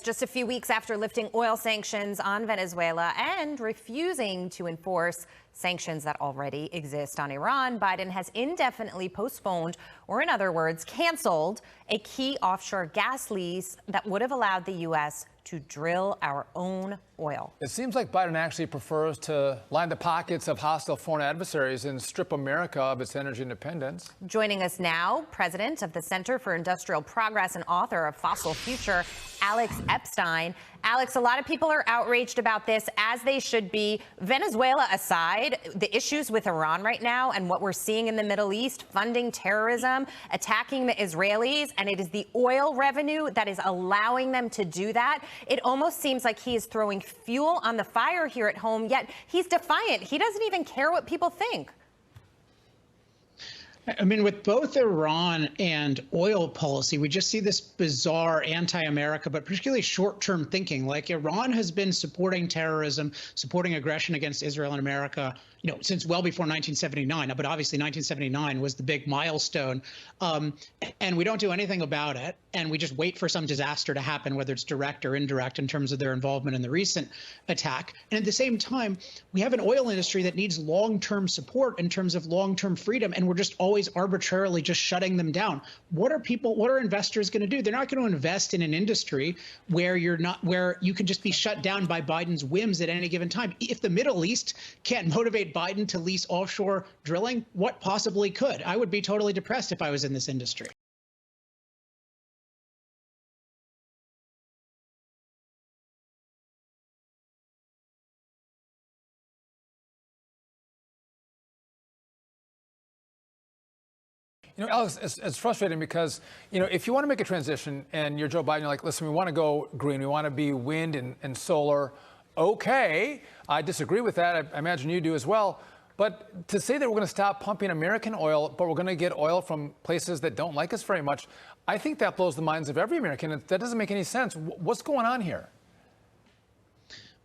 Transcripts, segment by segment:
just a few weeks after lifting oil sanctions on Venezuela and refusing to enforce sanctions that already exist on Iran, Biden has indefinitely postponed, or in other words, canceled, a key offshore gas lease that would have allowed the U.S. to drill our own oil. It seems like Biden actually prefers to line the pockets of hostile foreign adversaries and strip America of its energy independence. Joining us now, president of the Center for Industrial Progress and author of Fossil Future, Alex Epstein. Alex, a lot of people are outraged about this, as they should be. Venezuela aside, the issues with Iran right now and what we're seeing in the Middle East, funding terrorism, attacking the Israelis, and it is the oil revenue that is allowing them to do that. It almost seems like he is throwing fuel on the fire here at home, yet he's defiant. He doesn't even care what people think. I mean, with both Iran and oil policy, we just see this bizarre anti-America, but particularly short-term thinking. Like, Iran has been supporting terrorism, supporting aggression against Israel and America, since well before 1979. But obviously 1979 was the big milestone. And we don't do anything about it. And we just wait for some disaster to happen, whether it's direct or indirect, in terms of their involvement in the recent attack. And at the same time, we have an oil industry that needs long-term support in terms of long-term freedom. And we're just always arbitrarily just shutting them down. What are investors going to do? They're not going to invest in an industry where you can just be shut down by Biden's whims at any given time. If the Middle East can't motivate Biden to lease offshore drilling, what possibly could? I would be totally depressed if I was in this industry. Alex, it's frustrating because, if you want to make a transition and you're Joe Biden, you're like, listen, we want to go green. We want to be wind and solar. Okay, I disagree with that. I imagine you do as well. But to say that we're going to stop pumping American oil, but we're going to get oil from places that don't like us very much, I think that blows the minds of every American. That doesn't make any sense. What's going on here?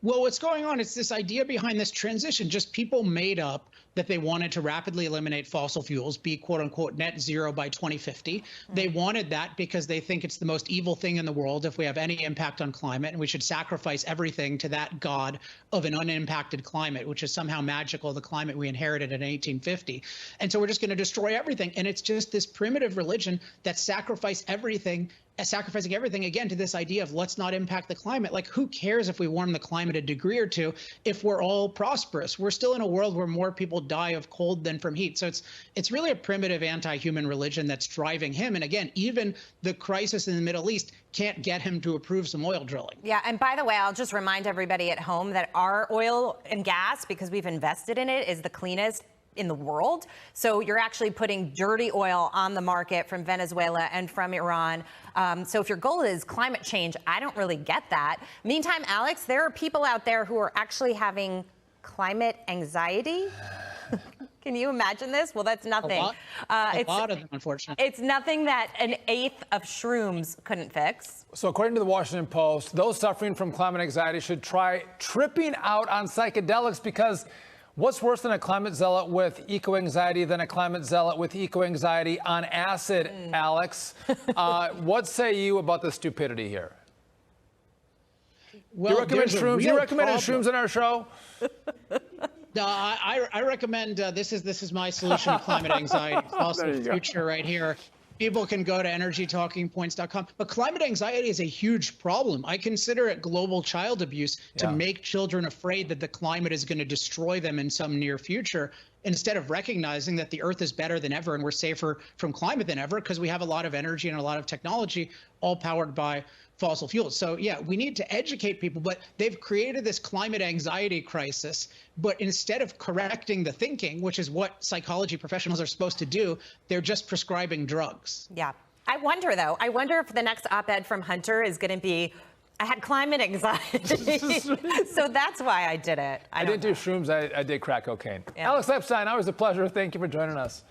Well, what's going on is this idea behind this transition. Just people made up that they wanted to rapidly eliminate fossil fuels, be quote unquote net zero by 2050. They wanted that because they think it's the most evil thing in the world if we have any impact on climate, and we should sacrifice everything to that god of an unimpacted climate, which is somehow magical, the climate we inherited in 1850. And so we're just going to destroy everything. And it's just this primitive religion that sacrificing everything again to this idea of let's not impact the climate. Like, who cares if we warm the climate a degree or two if we're all prosperous? We're still in a world where more people die of cold than from heat. So it's really a primitive anti-human religion that's driving him. And again, even the crisis in the Middle East can't get him to approve some oil drilling. Yeah, and by the way, I'll just remind everybody at home that our oil and gas, because we've invested in it, is the cleanest in the world. So you're actually putting dirty oil on the market from Venezuela and from Iran. So if your goal is climate change, I don't really get that. Meantime, Alex, there are people out there who are actually having climate anxiety. Can you imagine this? Well, that's nothing. A lot of them, unfortunately. It's nothing that an eighth of shrooms couldn't fix. So according to the Washington Post, those suffering from climate anxiety should try tripping out on psychedelics, because what's worse than a climate zealot with eco-anxiety than a climate zealot with eco-anxiety on acid, Alex? What say you about the stupidity here? Well, do you recommend shrooms? You recommended shrooms on our show? No, I recommend this is my solution to climate anxiety. Fossil Future right here. People can go to energytalkingpoints.com. But climate anxiety is a huge problem. I consider it global child abuse to make children afraid that the climate is going to destroy them in some near future, instead of recognizing that the Earth is better than ever and we're safer from climate than ever because we have a lot of energy and a lot of technology, all powered by fossil fuels. So yeah, we need to educate people, but they've created this climate anxiety crisis. But instead of correcting the thinking, which is what psychology professionals are supposed to do, they're just prescribing drugs. Yeah. I wonder if the next op-ed from Hunter is going to be, I had climate anxiety. So that's why I did it. I didn't do shrooms. I did crack cocaine. Yeah. Alex Epstein, always a pleasure. Thank you for joining us.